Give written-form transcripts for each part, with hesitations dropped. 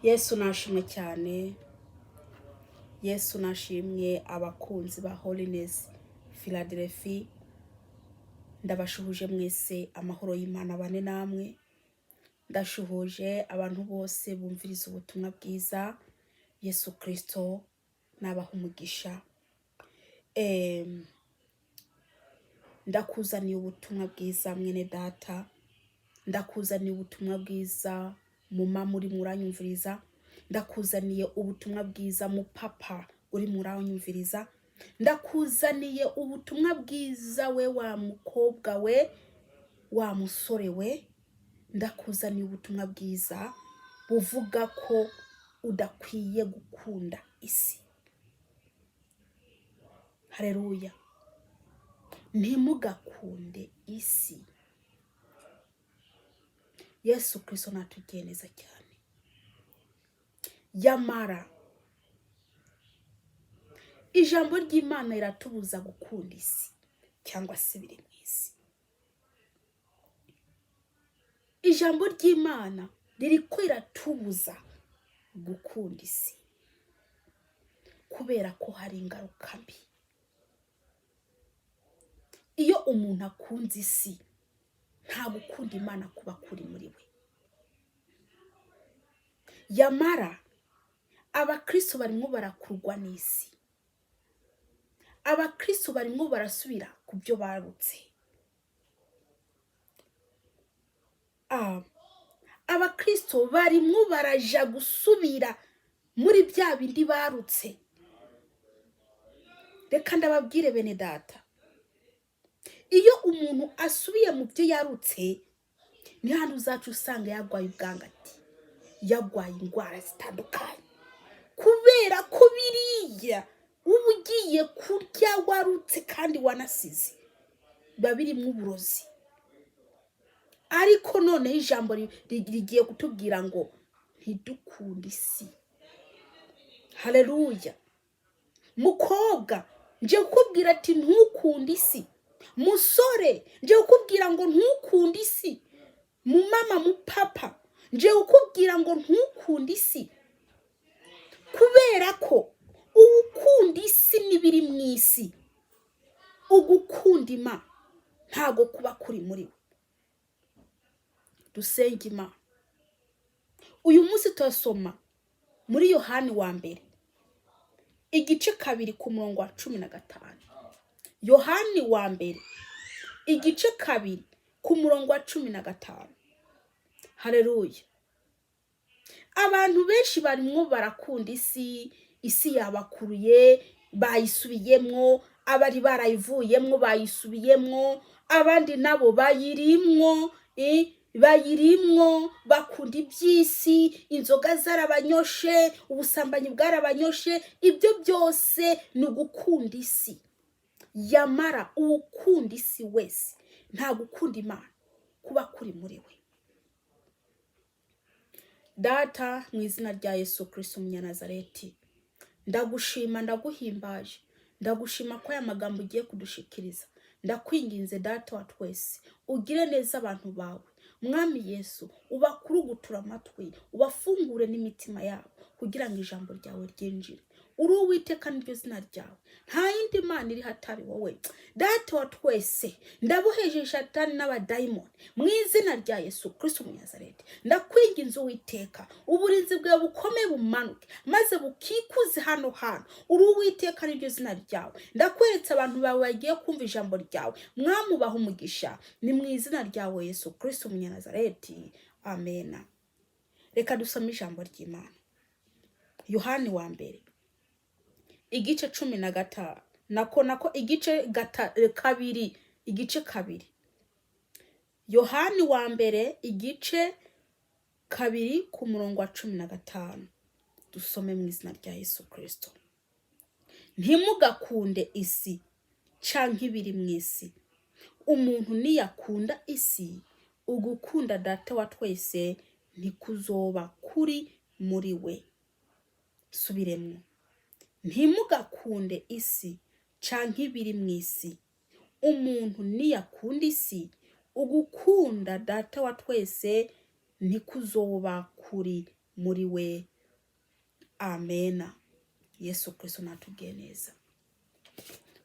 Yesu nashimwe cyane. Yesu nashimwe abakunzi ba Holiness Philadelphia. Ndabashuhuje mwese amahoro y'Imana bane namwe. Ndashuhuje abantu bose bumviriza ubutumwa bwiza. Yesu Kristo nabaha umugisha. Ndakuzaniye ubutumwa bwiza mwene data. Ndakuzaniye ubutumwa bwiza muma muri muranyumviriza. Ndakuzaniye ubutumwa bwiza mu papa uri muranyumviriza. Ndakuzaniye ubutumwa bwiza we wa mukobwa we wa musore we. Ndakuzaniye ubutumwa bwiza buvuga ko udakwiye gukunda isi. Haleluya. Ntimugakunde isi. Yesu Kristo natugeneza cyane. Yamara ijambo ry'Imana iratubuza gukunda isi cyangwa se biri mu isi. Ijambo ry'Imana ririko iratubuza gukunda isi kubera ko hari ingaruka mbi. Iyo umuntu akunze isi nta gukunda Imana kuba kuri muri we. Yamara abakristo barimo barakurwa n'isi. Abakristo barimo barasubira ku byo barutse. Abakristo barimo baraja gusubira muri bya bindi barutse. Reka ndababwire bene data. Iyo umuntu asubiye mu byo yarutse ni hano uzacu usanga yagwaye ubwangati, yagwaye indwara zitandukanye, kubera ko biriya uba ugiye kurya warutse kandi wanasize biba birimo uburozi. Ariko noneho ijambo rigiye kutubwira ngo ntidukunde isi. Haleluya. Mukobwa nje kukubwira ati ntukunde isi. Musore nje kukubwira ngo ntukunde isi. Mumama mupapa nje kukubwira ngo ntukunde isi. Kubera ko ukunda isi nibiri mu isi, ugukunda Imana ntago kuba kuri muri we. Dusenge Imana. Uyu munsi turasoma muri Yohani wa mbere igice 2 ku murongo wa 15. Yohani wa mbere igice 2 ku murongo wa 15. Haleluya. Abantu benshi barimo barakunda isi. Isi yabakuruye, bayisubiyemwo, abari barayivuyemwo bayisubiyemwo, abandi nabo bayirimwo, bakunda iby'isi, inzoga zarabanyoshe, ubusambanyi bwarabanyoshe. Ibyo byose ni ugukunda isi. Yamara ukunda isi wese nta gukunda Imana kuba kuri muri we. Data mu izina rya Yesu Kristo Umunyanazareti, ndagushima ndaguhimbaje. Ndagushima ko aya magambo ugiye kudushikiriza. Ndakwinginze Data wa twese ugire neza abantu bawe. Mwami Yesu ubakurugutura amatwi, ubafungure n'imitima yabo kugira ngo ijambo ryawe ryinjire. Uri Uwiteka niryo zina ryawe, nta yindi Mana iri hatari wowe. Data wa twese ndabuheje Shatani n'abadayimoni mu izina rya Yesu Kristo Umunyanazareti. Ndakwinginze Uwiteka uburinzi bwawe bukomeye bumanuke maze bukikuze hano. Uri Uwiteka niryo zina ryawe. Ndakweretse abantu bawe bagiye kumva ijambo ryawe. Mwami ubaha umugisha ni mu izina ryawe Yesu Kristo Umunyanazareti. Amen. Reka dusome ijambo ry'Imana. Yohani wa mbere igice 15 nako igice 2 igice 2. Yohani wa mbere igice 2 ku murongo wa 15. Dusome mu izina rya Yesu Kristo. Ntimugakunde isi canke ibiri mu isi. Umuntu niyakunda isi, ugukunda Data wa twese ntikuzoba kuri muri we. Subiremwo. Ntimugakunde isi canke ibiri mu isi. Umuntu niyakunda isi, ugukunda Data wa twese ntikuzoba kuri muri we. amena. Yesu Kristo natubwiye neza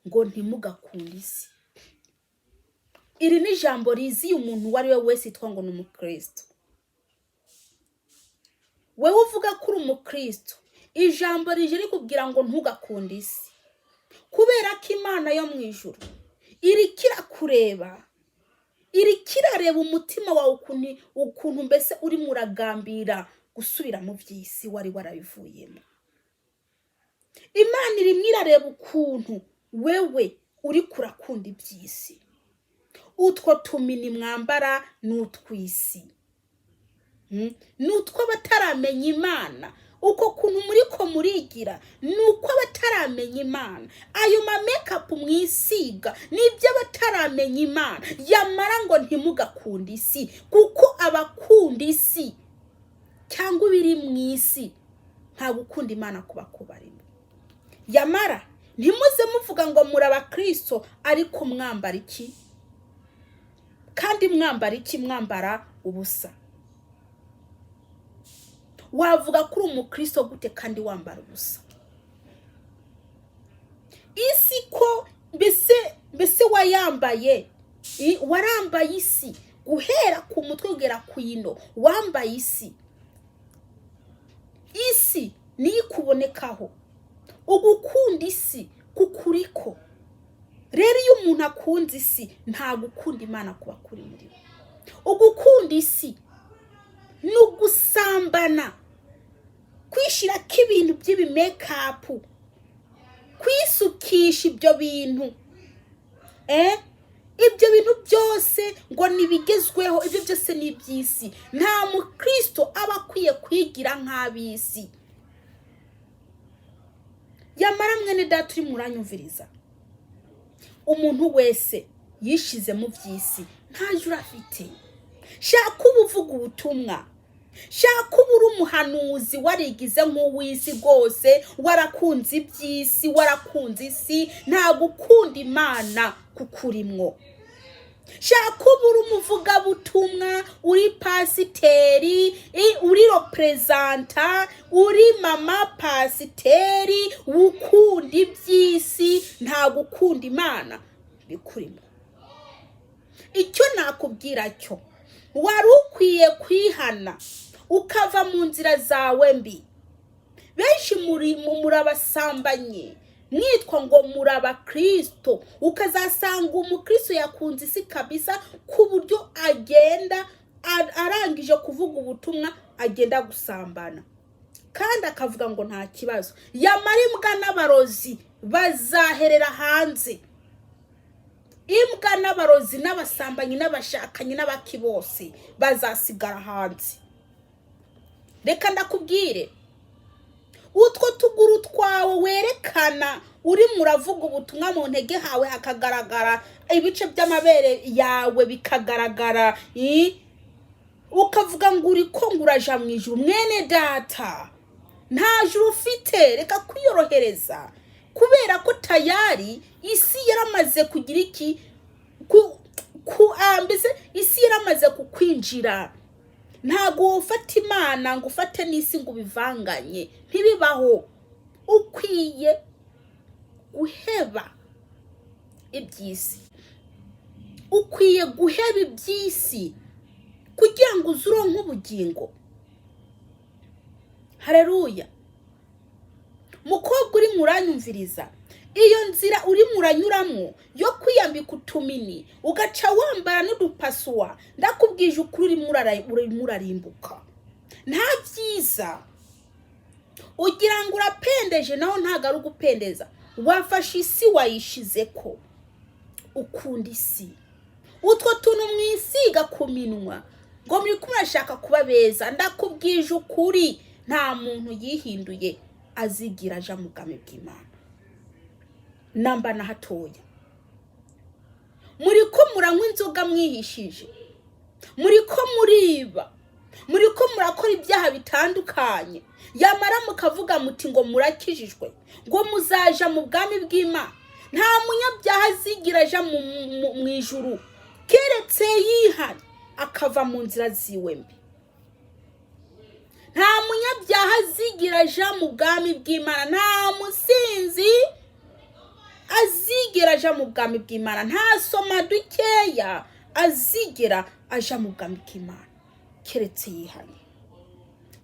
ngo ntimugakunde isi. Iri ni ijambo riziye umuntu wari we wese yitwa ngo ni umukristo. Wewe uvuga kuri umukristo, ijambo rije rikubwira ngo ntugakunde isi, kubera ko Imana yo mu ijuru iri kirakureba, iri kirareba umutima wawe ukuntu mbese uri muragambira gusubira mu by'isi wari warabivuyemo. Imana iri mwirareba ukuntu wewe uri kurakunda iby'isi. Utwo tumini mwambara n'utwisi, n'utwo bataramenya Imana. Uko kuntu muri ko murigira nuko bataramenya Imana. Ayo ma makeup mwisiga nibyo bataramenya Imana. Yamara ngo ntimugakunde isi, kuko abakunda isi cyangwa biri mu isi nta gukunda Imana kuba kubarimo. Yamara ntimuze muvuga ngo muri abakristo ariko mwambara iki? Kandi mwambara iki? Mwambara ubusa. Wavuga kuri umukristo gute kandi wambara ubusa? Isi ko mbese wayambaye, warambaye isi guhera ku mutwe kugera ku ino, wambaye isi. Isi ni ikubonekaho. Ugukunda isi kukuriko. Rero iyo umuntu akunze isi nta gukunda Imana kuba kuri muri we. Ugukunda isi n'ugusambana, kwishira k'ibintu by'ibi makeup, kwisukisha ibyo bintu, ibyo bintu byose ngo nibigezweho, ibyo byose ni iby'isi. Nta mukristo aba akwiye kwigira nk'ab'isi. Yamara mwene data uri muranyumviriza, umuntu wese yishize mu by'isi nta jura afite. Shaka ubuvuga ubutumwa, shaka ubura umuhanuzi warigize nk'uw'isi rwose, warakunze iby'isi, warakunze isi, nta gukunda Imana kukurimwo. Shaka ubura umuvuga butumwa, uri pasiteri, uri representa, uri mama pasiteri, ukunda iby'isi, nta gukunda Imana bikurimo. Icyo nakubwira cyo, wari ukwiye kwihana ukava mu nzira zawe mbi. Benshi muri abasambanye mwitwa ngo muri abakristo, ukazasanga umukristo yakunze isi kabisa ku buryo agenda arangije kuvuga ubutumwa agenda gusambana, kandi akavuga ngo nta kibazo. Yamara imbwa n'abarozi bazaherera hanze. Imbwa n'abarozi n'abasambanyi n'abashakanye n'abaki bose bazasigara hanze. Reka ndakubwire, utwo tuguru twawe werekana uri muravuga ubutumwa mu ntege hawe hakagaragara, ibice by'amabere yawe bikagaragara, ukavuga ngo uri ko nguraja mu ijuru. Mwene data, nta juru ufite. Reka kwiyorohereza, kubera ko tayari isi yaramaze kugira iki, ambese isi yaramaze kukwinjira. Ntago ufata Imana ngo ufate n'isi ngo bivanganye, ntibibaho. Ukwiye guheba iby'isi, ukwiye guheba iby'isi kugira ngo uzuronke ubugingo. Haleluya. Mukobwa uri muranyumviriza, iyo nzira uri muranyuramo yo kwiyambika utumini ugaca wambara n'udupasuwa, ndakubwije ukuri uri murarimbuka. Nta byiza. Ugira ngo urapendeje, naho ntago ari ugupendeza. Wafashe isi wayishizeko, ukunda isi. Utwo tuntu mwisiga ku minwa ngo muri kumurashaka kuba beza, ndakubwije ukuri nta muntu yihinduye azigira aja mu bwami bw'Imana namba na hatoya. Muri ko muranywa inzoga mwihishije, muri ko muriba, muri ko murakora ibyaha bitandukanye, yamara mukavuga muti ngo murakijijwe, ngo muzaja mu bwami bw'Imana. Nta munyabyaha azigira aja mu ijuru keretse yihana akava mu nzira ziwe mbi. Nta munyabyaha munyabyaha azigira aja mu bwami bw'Imana. Nta musinzi azigera aja mu bwami bw'Imana. Nta soma dukeya azigera aja mu bwami bw'Imana keretse yihanye,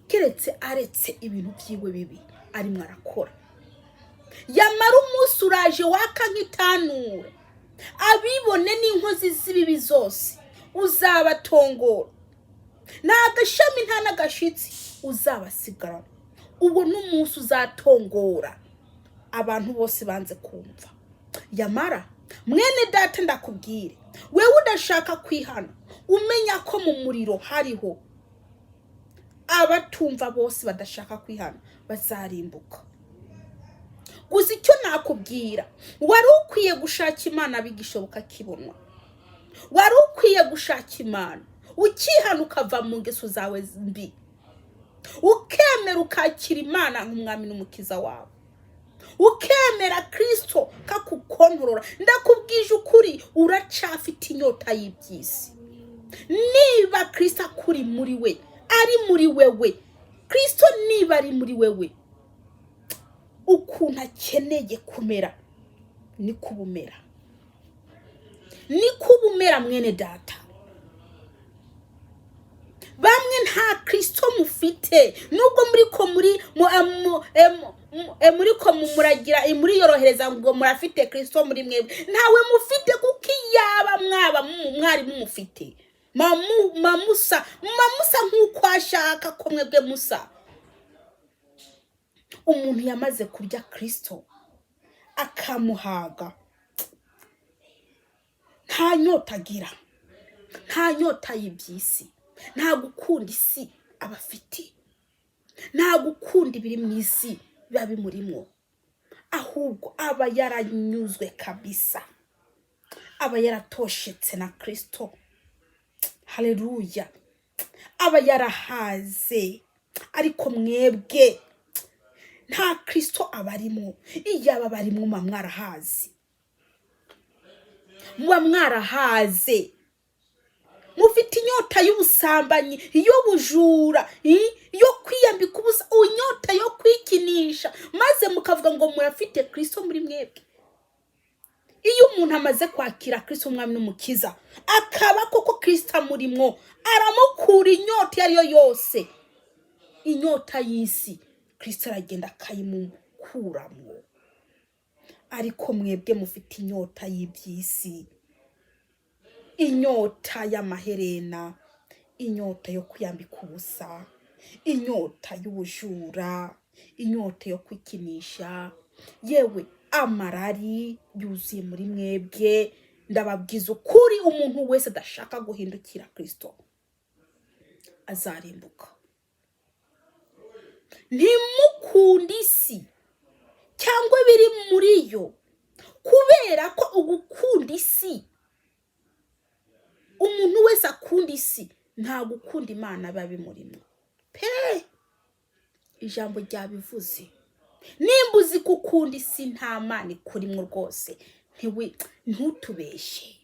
keretse aretse ibintu byiwe bibi arimo arakora. Yamara umunsi uraje waka nk'itanure, abibone n'inkozi z'ibibi zose uzabatongora, nta gashami nta n'agashitsi uzabasigara. Uwo n'umunsi uzatongora abantu bose banze kumva. Yamara mwene data ndakubwire, wewe udashaka kwihana, umenya ko mu muriro hariho abatumva bose badashaka kwihana bazarimbuka. Gusa icyo nakubwira, wari ukwiye gushaka Imana bigishoboka kibonwa. Wari ukwiye gushaka Imana ukihana ukava mu ngeso zawe mbi, ukemera ukakira Imana nk'umwami n'umukiza wawe, ukemera Kristo kakukontorora. Ndakubwije ukuri, uracafite inyota y'ibyisi. Niba Kristo akuri muri we, ari muri wewe, Kristo niba ari muri wewe, ukuntu akeneye kumera ni kubumera, ni kubumera mwene data. Bamwe nta Kristo mufite, nubwo muriko muragira muri yorohereza ngo murafite Kristo muri mwebwe, ntawe mufite kuko iyaba mwari mumufite mamusa nk'uko ashaka ko mwebwe musa. Umuntu yamaze kurya Kristo akamuhaga, nta nyota agira, nta nyota y'ibyisi, nta gukunda isi abafite, nta gukunda ibiri mu isi biba bimurimo, ahubwo aba yaranyuzwe kabisa, aba yaratoshetse na Kristo. Haleluya, aba yarahaze. Ariko mwebwe nta Kristo abarimo. Iyaba barimo mwarahaze, mwarahaze. Mufite inyota y'ubusambanyi, y'ubujura, yo kwiyambika ubusa, inyota yo kwikinisha, maze mukavuga ngo murafite Kristo muri mwebwe. Iyo umuntu amaze kwakira Kristo umwami n'umukiza, akaba koko Kristo amurimo, aramukura inyota yariyo yose, inyota y'isi, Kristo aragenda akayimukuramo. Ariko mwebwe mufite inyota y'ibyisi, inyota y'amaherena, inyota yo kwiyambika ubusa, inyota y'ubujura, inyota yo kwikinisha, yewe amarari yuzuye muri mwebwe. Ndababwiza ukuri, umuntu wese adashaka guhindukira Kristo azarimbuka. Ntimukunde isi cyangwa biri muri yo, kubera ko ugukunda isi, umuntu wese akunda isi, nta gukunda Imana biba bimurimo pe. Ijambo ryabivuze. Nimba uzi gukunda isi, nta Mana ikurimo rwose, ntutubeshe.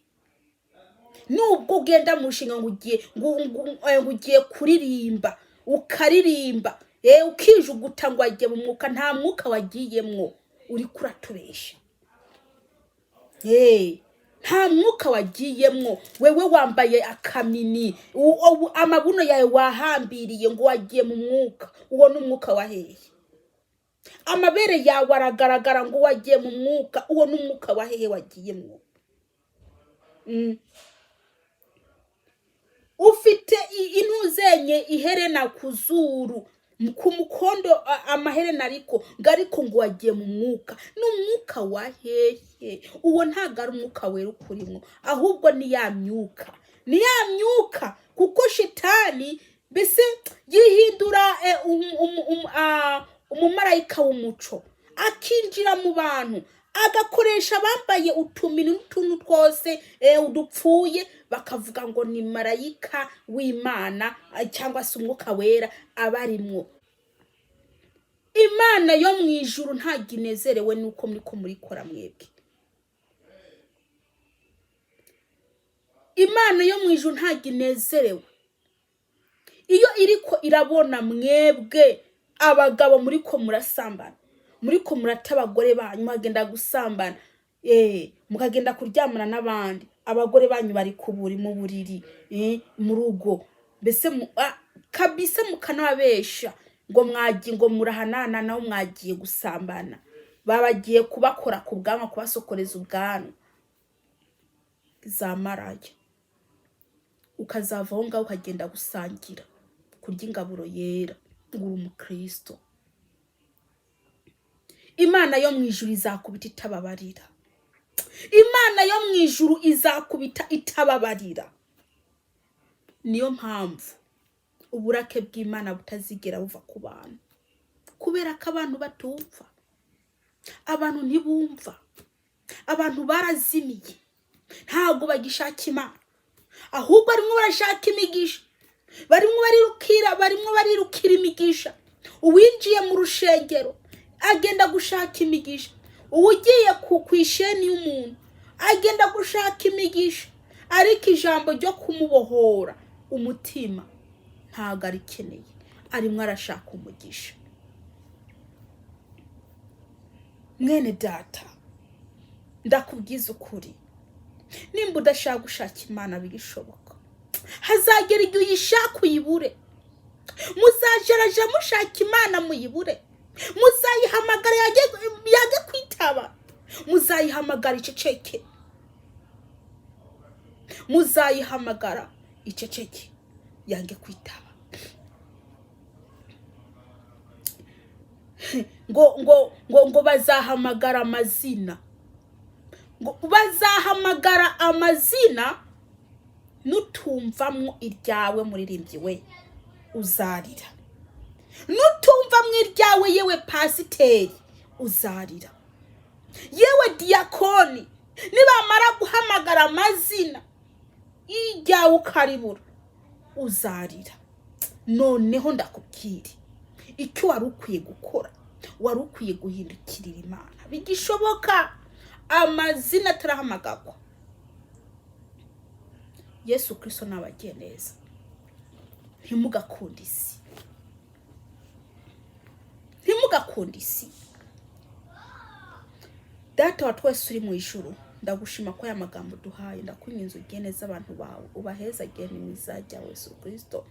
Nubwo ugenda mu nshinga ngo ugiye kuririmba, ukaririmba, ukijuguta ngo ajye mu mwuka, nta mwuka wagiyemwo, uri kuratubesha. Nta mwuka wagiyemwo. Wewe wambaye akamini, amabuno yawe wahambiriye ngo wagiye mu mwuka. Uwo n'umwuka wahehe. Amabere yawe aragaragara ngo wagiye mu mwuka. Uwo n'umwuka wahehe wagiyemwo. Ufite intuzenye iherena ku zuru, ku mukondo amaherena, ariko ngo wagiye mu mwuka. N'umwuka wahehe. Uwo ntago ari umwuka wera ukurimo, ahubwo ni ya myuka. Ni ya myuka, kuko shitani bese yihindura umumarayika w'umuco, akinjira mu bantu, agakoresha bambaye utumini n'utuntu twose udupfuye, bakavuga ngo ni marayika w'Imana cyangwa se umwuka wera abarimwo. Imana yo mu ijuru ntago inezerewe nuko murikora mwebwe. Imana yo mu ijuru ntago inezerewe iyo iriko irabona mwebwe abagabo muri ko murasambana, muri ko murata abagore banyu mugenda gusambana, mukagenda kuryamana n'abandi, abagore banyu bari kuburi mu buriri, mu rugo, mbese kabisa mukanabesha ngo mwagiye ngo murahanana naho mwagiye gusambana, babagiye kubakora ku bwanwa, kubasokoreza ubwanwa. Zamaraye ukazavaho ngaho ukagenda gusangira kurya ingaburo yera, ngura umukristo. Imana yo mu ijuru izakubita itababarira. Imana yo mu ijuru izakubita itababarira. Niyo mpamvu uburake bw'Imana butazigera buva ku bantu, kubera ko abantu batumva, abantu ntibumva, abantu barazimiye, ntago bagishaka Imana, ahubwo barimo barashaka imigisha, barimo barirukira imigisha. Uwinjiye mu rushengero agenda gushaka imigisha, ugiye ku isheni y'umuntu agenda gushaka imigisha, ariko ijambo ryo kumubohora umutima ntago arikeneye, arimo arashaka umugisha. Mwene data, ndakubwiza ukuri, nimba udashaka gushaka Imana bigishoboka, hazagera igihe uyishaka uyibure. Muzajaraja mushaka Imana muyibure, muzayihamagara yage kwitaba, muzayihamagara iceceke, muzayihamagara iceceke yange kwitaba. ngo bazahamagara amazina, ngo bazahamagara amazina, nutumvamwo iryawe muririmbyi we uzarira, nutumvamwo iryawe yewe pasiteri uzarira, yewe diakoni nibamara guhamagara amazina iryawe ukaribura uzarira. Noneho ndakubwira icyo wari ukwiye gukora, wari ukwiye guhindukirira Imana bigishoboka, amazina atarahamagagwa. Yesu Kristo nabagiye neza, ntimugakunde isi, ntimugakunde isi. Data wa twese uri mu ijuru, ndagushima ko aya magambo duhaye, ndakwinginze ugiye neza abantu bawe, ubaheza agene mu izajya Yesu Kristo.